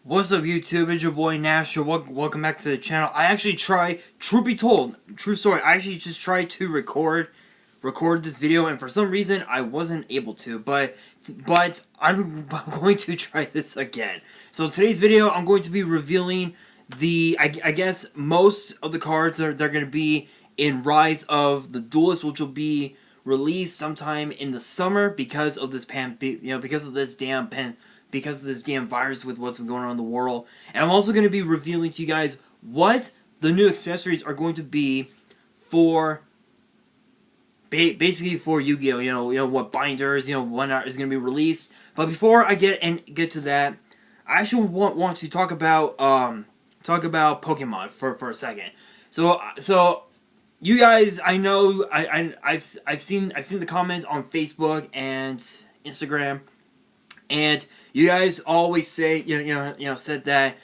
What's up, YouTube? It's your boy Nash. Welcome back to the channel. I actually tried, truth be told, true story, I actually just tried to record this video, and for some reason I wasn't able to, but I'm going to try this again. So today's video, I'm going to be revealing I guess most of the cards they're going to be in Rise of the Duelist, which will be released sometime in the summer because of this because of this damn virus with what's been going on in the world. And I'm also going to be revealing to you guys what the new accessories are going to be for basically for Yu-Gi-Oh. You know what binders, whatnot is going to be released. But before I get to that, I actually want to talk about Pokemon for a second. So you guys, I know I've seen the comments on Facebook and Instagram. And you guys always say, said that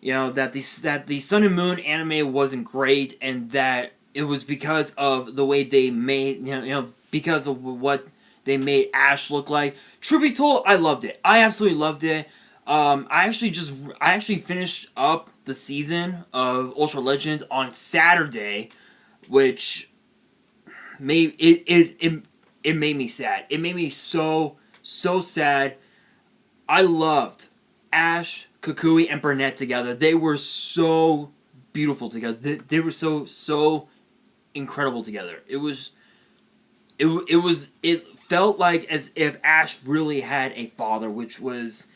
the Sun and Moon anime wasn't great, and that it was because of the way they made, because of what they made Ash look like. Truth be told, I loved it. I absolutely loved it. I actually finished up the season of Ultra Legends on Saturday, which made it made me sad. It made me so sad. I loved Ash, Kukui, and Burnett together. They were so beautiful together. They were so incredible together. It felt like as if Ash really had a father, which was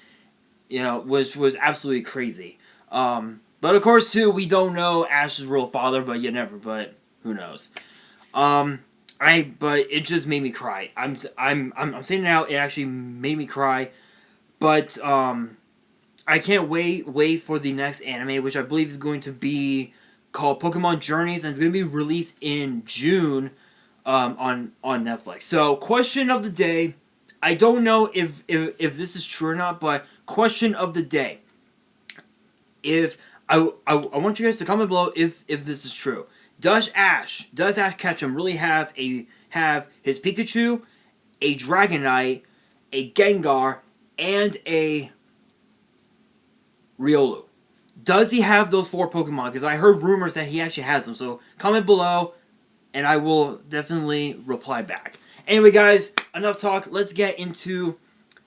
absolutely crazy. But of course too, we don't know Ash's real father, but who knows? But it just made me cry. I'm saying it now. It actually made me cry. But I can't wait for the next anime, which I believe is going to be called Pokemon Journeys, and it's going to be released in June on Netflix. So, question of the day. I don't know if this is true or not, but question of the day. If I want you guys to comment below if this is true. Does Ash Ketchum really have his Pikachu, a Dragonite, a Gengar, and a Riolu? Does he have those 4 Pokemon? Because I heard rumors that he actually has them. So comment below, and I will definitely reply back. Anyway, guys, enough talk. Let's get into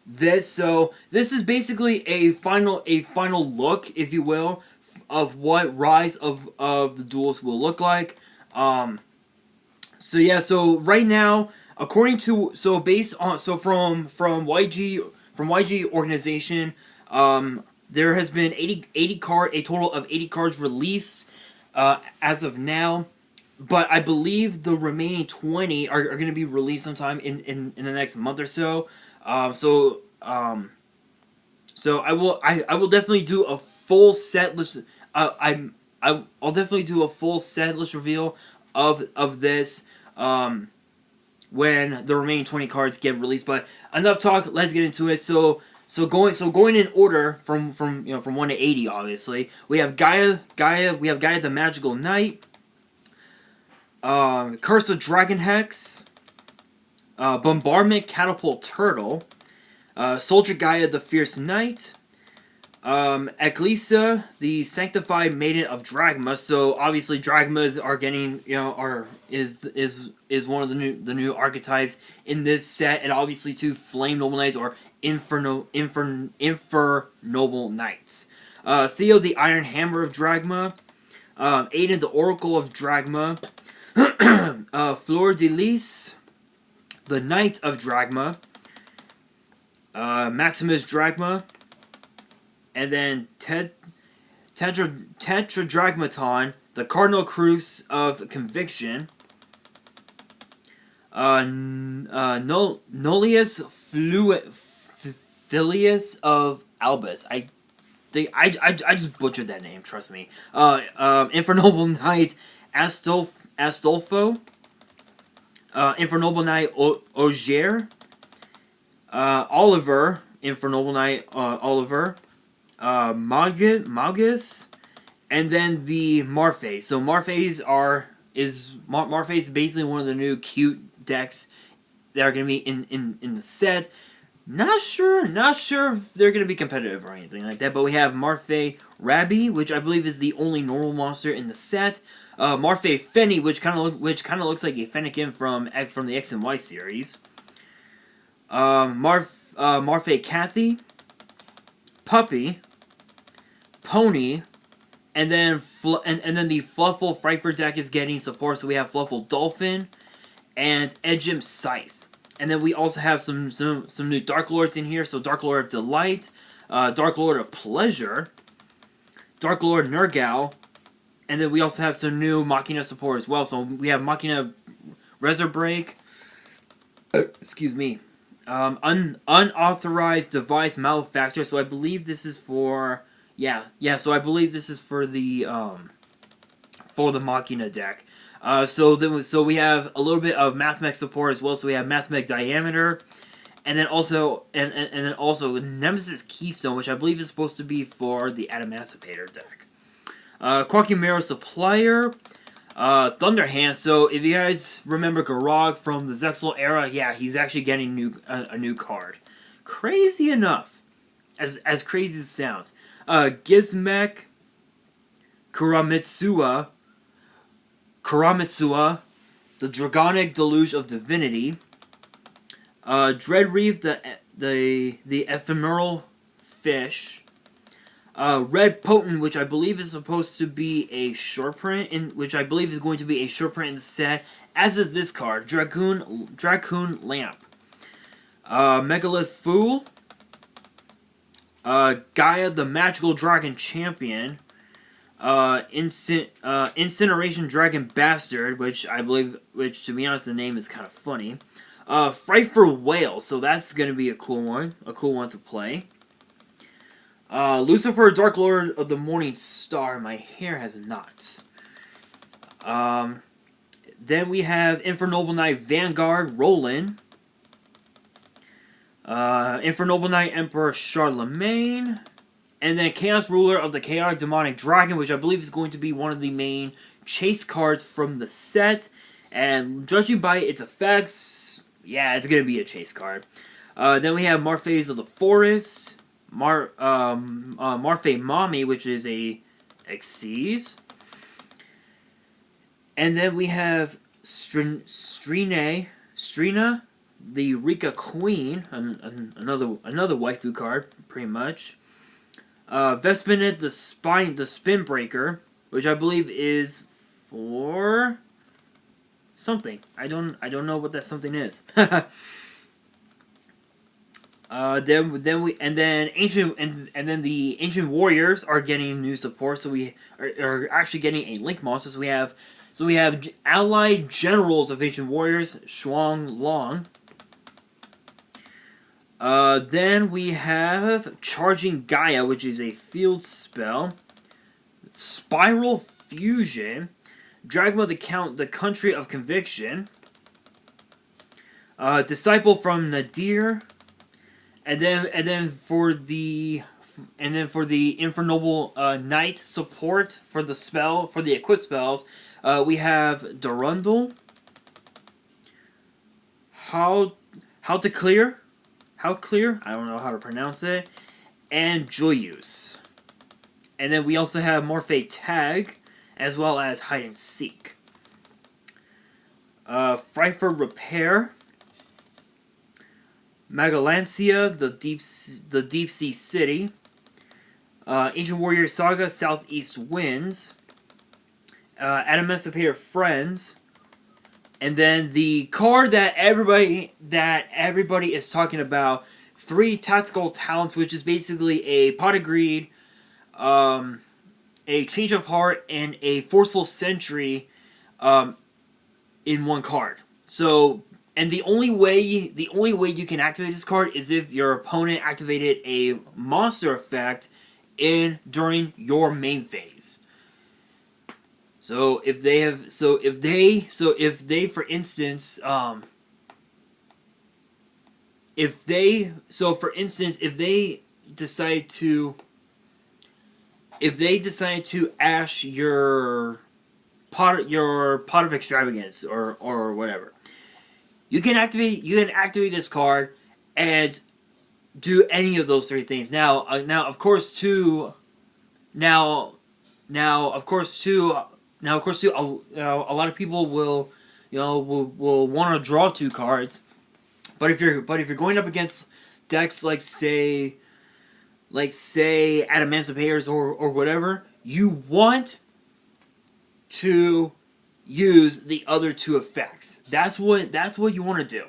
this. So this is basically a final look, if you will, of what Rise of the Duelist will look like. So right now, according to from YG organization, there has been a total of 80 cards released as of now, but I believe the remaining 20 are going to be released sometime in the next month or so. So I will definitely do a full set list. I'll definitely do a full set list reveal of this when the remaining 20 cards get released. But enough talk. Let's get into it. So going in order from 1 to 80. Obviously, we have Gaia. We have Gaia the Magical Knight. Curse of Dragon Hex. Bombardment Catapult Turtle. Soldier Gaia the Fierce Knight. Ecclesia, the Sanctified Maiden of Dragma. So obviously Dragmas are getting, is one of the new archetypes in this set, and obviously too Flame Noble Knights or Infer Noble Knights. Theo, the Iron Hammer of Dragma. Aiden, the Oracle of Dragma. Fleur de Lis, the Knight of Dragma. Maximus Dragma. And then Tetradragmaton, the Cardinal Crux of Conviction. Nullius Filius of Albus. I just butchered that name, trust me. Infernoble Knight Astolfo. Infernoble Knight Ogier. Oliver. Infernoble Knight Oliver. Magus, and then the Marface. So Marface is basically one of the new cute decks that are going to be in the set. Not sure if they're gonna be competitive or anything like that. But we have Marfay Rabby, which I believe is the only normal monster in the set. Marfay Fenny, which kind of looks like a Fennekin from the X and Y series. Marfay Kathy, Puppy, Pony, and then the Fluffle Frankfurt deck is getting support. So we have Fluffle Dolphin and Edgem Scythe. And then we also have some new Dark Lords in here. So Dark Lord of Delight, Dark Lord of Pleasure, Dark Lord Nergal, and then we also have some new Machina support as well. So we have Machina Resorbreak, excuse me, Unauthorized Device Malefactor. So I believe this is for so I believe this is for the Machina deck. So we have a little bit of Mathmech support as well. So we have Mathmech Diameter, and then also Nemesis Keystone, which I believe is supposed to be for the Adamascipator deck. Quackimero Supplier, Thunderhand. So if you guys remember Garog from the Zexal era, yeah, he's actually getting a new card. Crazy enough, as crazy as it sounds. Gizmek, Kuramitsua, the Dragonic Deluge of Divinity, Dreadreef, the Ephemeral Fish, Red Potent, which I believe is supposed to be a short print, in the set, as is this card, Dracoon Lamp, Megalith Fool, Gaia, the Magical Dragon Champion, Incineration Dragon Bastard, which to be honest, the name is kind of funny. Frightful Whale, so that's gonna be a cool one to play. Lucifer, Dark Lord of the Morning Star. My hair has knots. Then we have Infernoble Knight Vanguard Roland. Infernoble Knight Emperor Charlemagne. And then Chaos Ruler of the Chaotic Demonic Dragon, which I believe is going to be one of the main chase cards from the set. And judging by its effects, yeah, it's going to be a chase card. Then we have Marfays of the Forest, Marfay Mommy, which is a Xyz. And then we have Strina, the Rika Queen, another waifu card, pretty much. Vespinet, the Spin Breaker, which I believe is for something. I don't know what that something is. Then the Ancient Warriors are getting new support, so we are actually getting a Link monster. So we have Allied Generals of Ancient Warriors, Shuang Long. Then we have Charging Gaia, which is a field spell. Spiral Fusion. Dragma the Country of Conviction. Disciple from Nadir. And then for the Infernoble Knight support for the equip spells, we have Durundle. How clear? I don't know how to pronounce it. And Joyous. And then we also have Morphe Tag, as well as Hide and Seek. Frightful Repair. Magalancia, the Deep Sea City. Ancient Warrior Saga, Southeast Winds. Adamascipator Friends. And then the card that everybody is talking about, 3 Tactical Talents, which is basically a Pot of Greed, a Change of Heart, and a Forceful Sentry in one card. So, and the only way you can activate this card is if your opponent activated a monster effect during your main phase. So if they for instance decide to ash your pot of extravagance or whatever, you can activate this card, and do any of those three things. Now of course too. Now of course too. A lot of people will, will want to draw two cards. But if you're going up against decks like say Adamantium or whatever, you want to use the other two effects. That's what you want to do.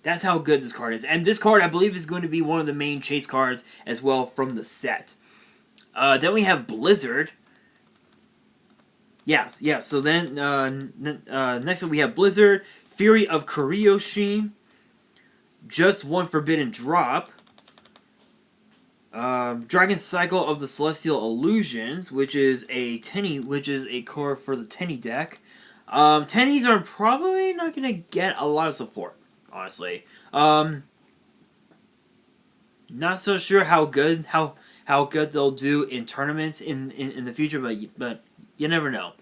That's how good this card is. And this card, I believe, is going to be one of the main chase cards as well from the set. Then we have Blizzard. Yeah. So then, next up we have Blizzard, Fury of Kurioshin, Just One Forbidden Drop, Dragon Cycle of the Celestial Illusions, which is a card for the Tenny deck. Tennies are probably not going to get a lot of support, honestly. Not so sure how good they'll do in tournaments in the future, but you never know.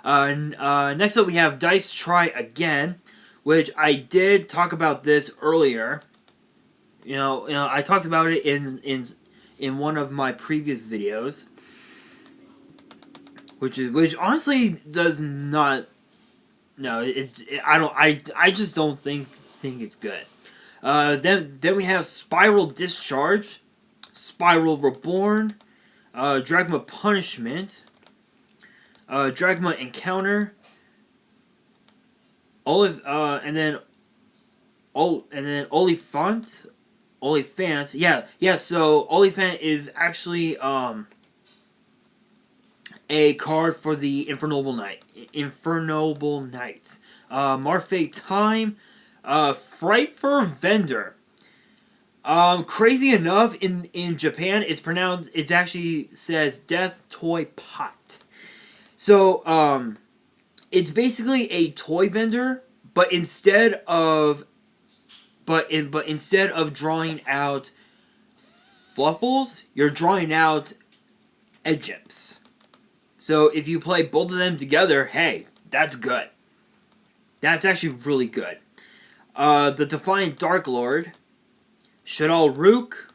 Next up we have Dice Try Again, which I did talk about this earlier. I talked about it in one of my previous videos, which honestly does not. No, I just don't think it's good. Then we have Spiral Discharge, Spiral Reborn, Dragma Punishment, Dragma Encounter, and then Oliphant. Yeah. So Oliphant is actually a card for the Infernal Knights. Marfate Time, Frightful Vendor. Crazy enough, in Japan, it actually says Death Toy Pot. So, it's basically a toy vendor, but instead of drawing out Fluffles, you're drawing out Egypts. So if you play both of them together, hey, that's good. That's actually really good. The Defiant Dark Lord, Shadal Rook,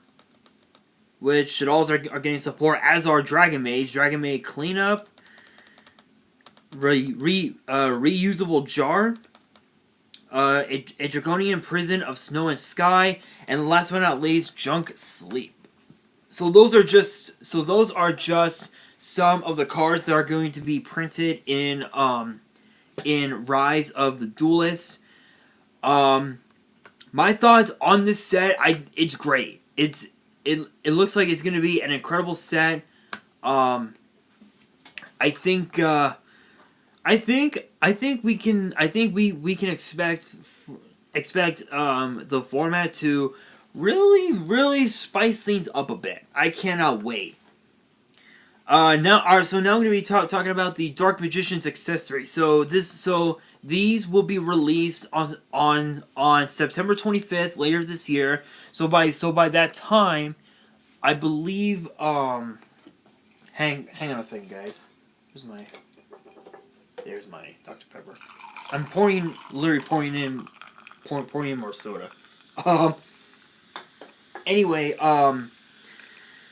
which Shadals are getting support, as are Dragon Mage Cleanup, Reusable Jar, a Draconian Prison of Snow and Sky, and last but not least, Junk Sleep. So those are just some of the cards that are going to be printed in Rise of the Duelist. My thoughts on this set, it's great. It looks like it's going to be an incredible set. I think we can expect the format to really spice things up a bit. I cannot wait. Now I'm going to be talking about the Dark Magician's accessory. So these will be released on September 25th later this year. So by that time, I believe hang on a second, guys. There's my Dr. Pepper. I'm literally pouring in more soda. Anyway,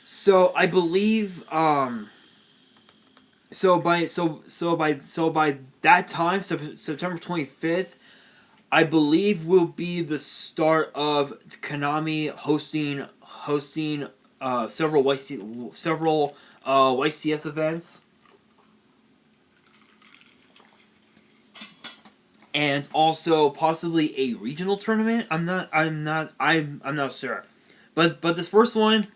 so I believe, so by that time, September 25th, I believe will be the start of Konami hosting several YCS events. And also possibly a regional tournament. I'm not sure. But this first one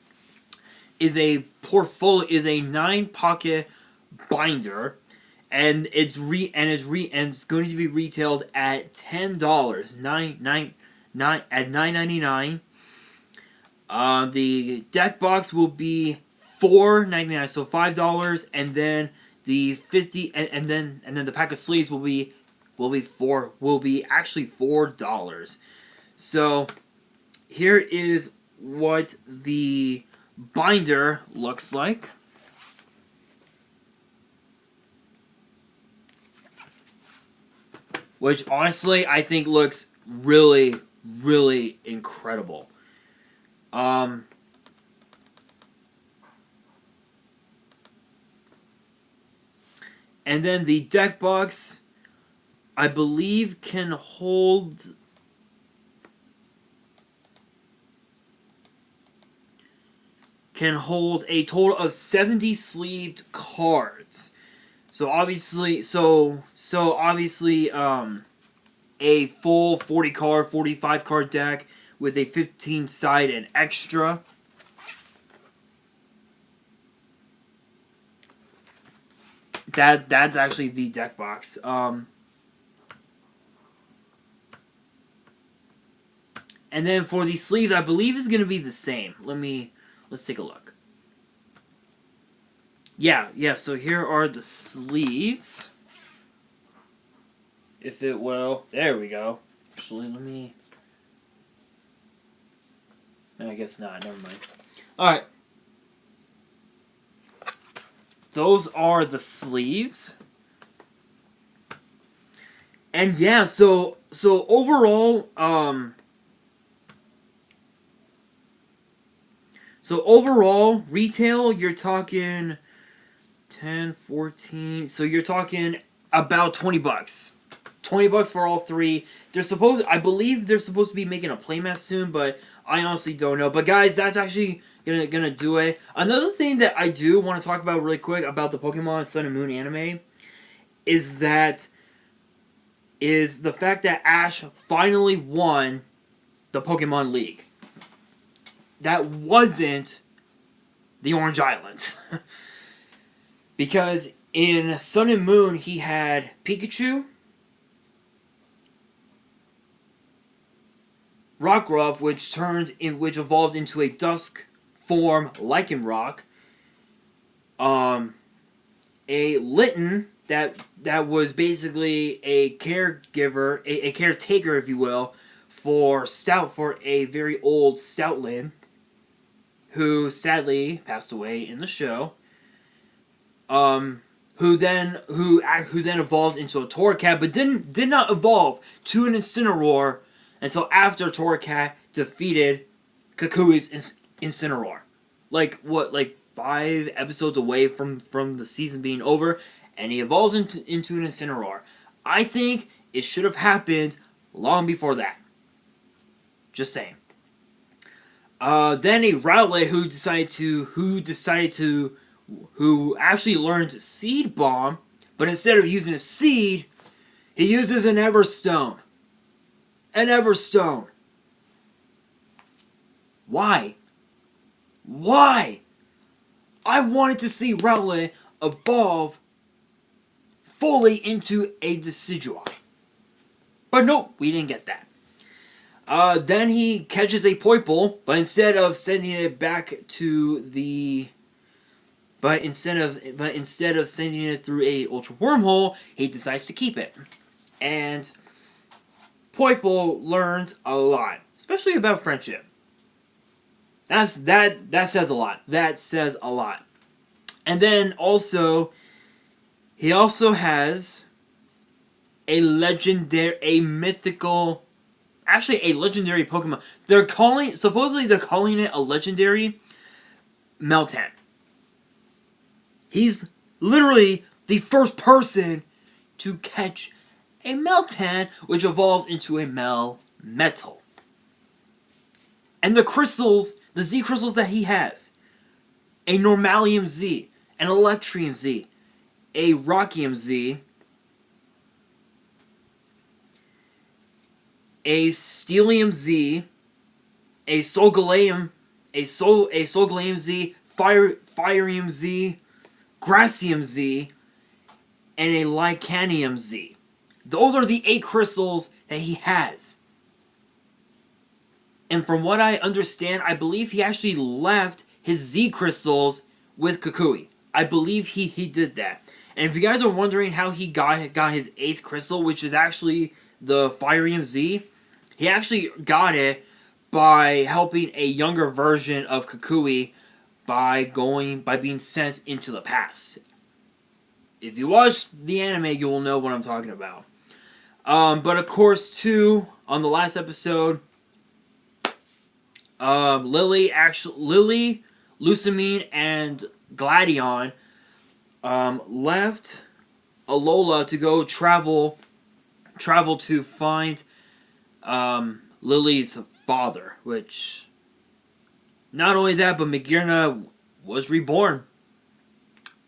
is a 9-pocket binder, and it's going to be retailed at $10, $9.99. The deck box will be $4.99, so $5, and then the 50 and then the pack of sleeves will be actually $4. So here is what the binder looks like. Which honestly I think looks really incredible. Um, and then the deck box, I believe, can hold a total of 70 sleeved cards. So obviously, a full 40 card, 45 card deck with a 15 side and extra. That's actually the deck box. And then for the sleeves, I believe is going to be the same. Let's take a look. Yeah. So here are the sleeves. If it will, there we go. Actually, let me. I guess not. Never mind. All right. Those are the sleeves. And yeah, so overall, retail, you're talking 10, 14. So you're talking about $20. $20 for all three. I believe they're supposed to be making a playmat soon, but I honestly don't know. But guys, that's actually gonna do it. Another thing that I do want to talk about really quick about the Pokemon Sun and Moon anime is the fact that Ash finally won the Pokemon League. That wasn't the Orange Islands. Because in Sun and Moon, he had Pikachu, Rockruff, which evolved into a Dusk form Lycanroc, a Litten that was basically a caregiver, a caretaker, if you will, for a very old Stoutland, who sadly passed away in the show. Who then evolved into a Torracat, but did not evolve to an Incineroar until after Torracat defeated Kukui's Incineroar. Like 5 episodes away from the season being over, and he evolves into an Incineroar. I think it should have happened long before that. Just saying. Then a Rowlet who actually learned Seed Bomb, but instead of using a seed, he uses an Everstone. An Everstone. Why? Why? I wanted to see Rowlet evolve fully into a Decidueye. But nope, we didn't get that. Then he catches a Poipole, but instead of sending it back to the... But instead of sending it through a Ultra Wormhole, he decides to keep it. And Poipole learned a lot, especially about friendship. That says a lot. That says a lot. And then also, he also has a mythical Pokemon. Supposedly they're calling it a legendary Meltan. He's literally the first person to catch a Meltan, which evolves into a Melmetal. And the Z crystals that he has, a Normalium Z, an Electrium Z, a Rockium Z, a Steelium Z, a Solgaleo Z, Firium Z, Grassium Z, and a Lycanium Z. Those are the 8 crystals that he has. And from what I understand, I believe he actually left his Z crystals with Kukui. I believe he did that. And if you guys are wondering how he got his 8th crystal, which is actually the Firium Z, he actually got it by helping a younger version of Kukui by being sent into the past. If you watch the anime, you will know what I'm talking about. But of course, too, on the last episode, Lily, Lusamine, and Gladion left Alola to go travel to find Lily's father, which not only that, but Magearna was reborn.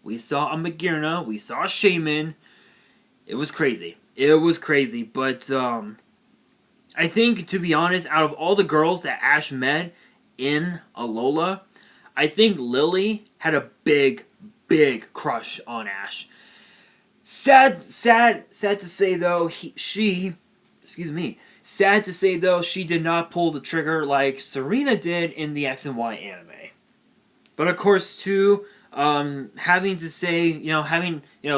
We saw a Magearna, we saw a Shaman. It was crazy. It was crazy, but I think, to be honest, out of all the girls that Ash met in Alola, I think Lily had a big crush on Ash. Sad to say though, sad to say though, she did not pull the trigger like Serena did in the X and Y anime. But of course, too, having to say,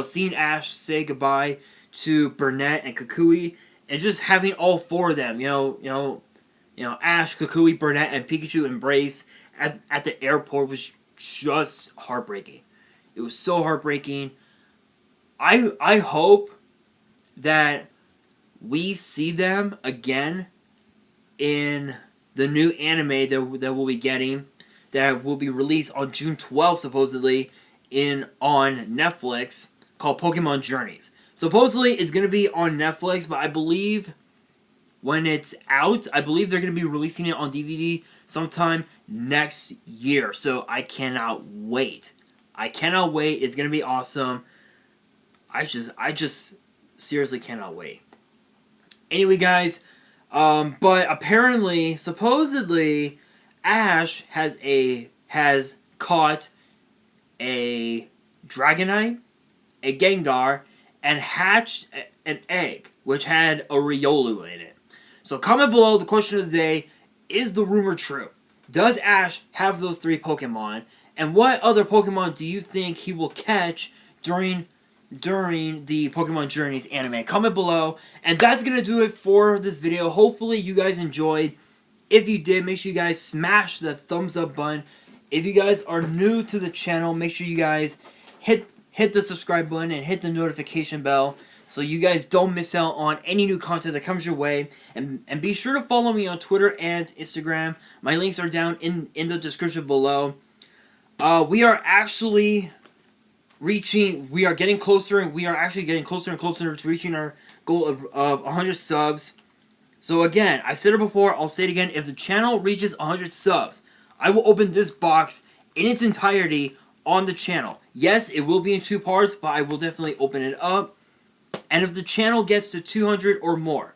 seeing Ash say goodbye to Burnett and Kukui, and just having all four of them, Ash, Kukui, Burnett, and Pikachu embrace at the airport was just heartbreaking. It was so heartbreaking. I hope that we see them again in the new anime that we'll be getting, that will be released on June 12th, supposedly, on Netflix, called Pokemon Journeys. Supposedly, it's going to be on Netflix, but I believe when it's out, I believe they're going to be releasing it on DVD sometime next year. So I cannot wait. It's going to be awesome. I just seriously cannot wait. Anyway, guys, but apparently, supposedly, Ash has caught a Dragonite, a Gengar, and hatched an egg, which had a Riolu in it. So comment below the question of the day, is the rumor true? Does Ash have those 3 Pokemon? And what other Pokemon do you think he will catch during the Pokemon Journeys anime? Comment below. And that's going to do it for this video. Hopefully you guys enjoyed. If you did, make sure you guys smash the thumbs up button. If you guys are new to the channel, make sure you guys hit the subscribe button and hit the notification bell so you guys don't miss out on any new content that comes your way. And be sure to follow me on Twitter and Instagram. My links are down in the description below. We are actually getting closer and closer to reaching our goal of 100 subs. So again, I've said it before, I'll say it again, if the channel reaches 100 subs, I will open this box in its entirety on the channel. Yes, it will be in 2 parts, but I will definitely open it up. And if the channel gets to 200 or more,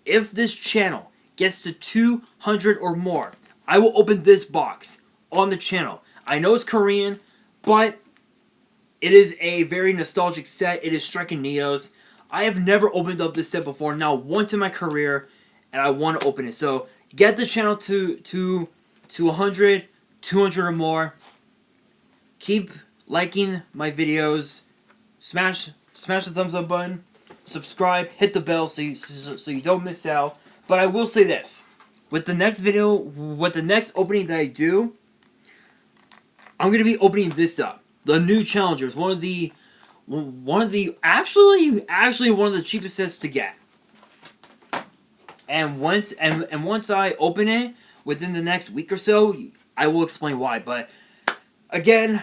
if this channel gets to 200 or more, I will open this box on the channel. I know it's Korean, but it is a very nostalgic set. It is Striking Neos. I have never opened up this set before, not once in my career, and I want to open it. So get the channel to 100, 200 or more. Keep liking my videos. Smash the thumbs up button. Subscribe. Hit the bell so you don't miss out. But I will say this: with the next opening that I do, I'm gonna be opening this up. The new challengers, one of the actually one of the cheapest sets to get. And once I open it within the next week or so, I will explain why. But again,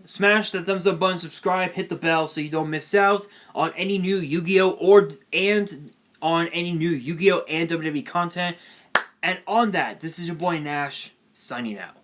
smash that thumbs up button, subscribe, hit the bell so you don't miss out on any new Yu-Gi-Oh and WWE content. And on that, this is your boy Nash signing out.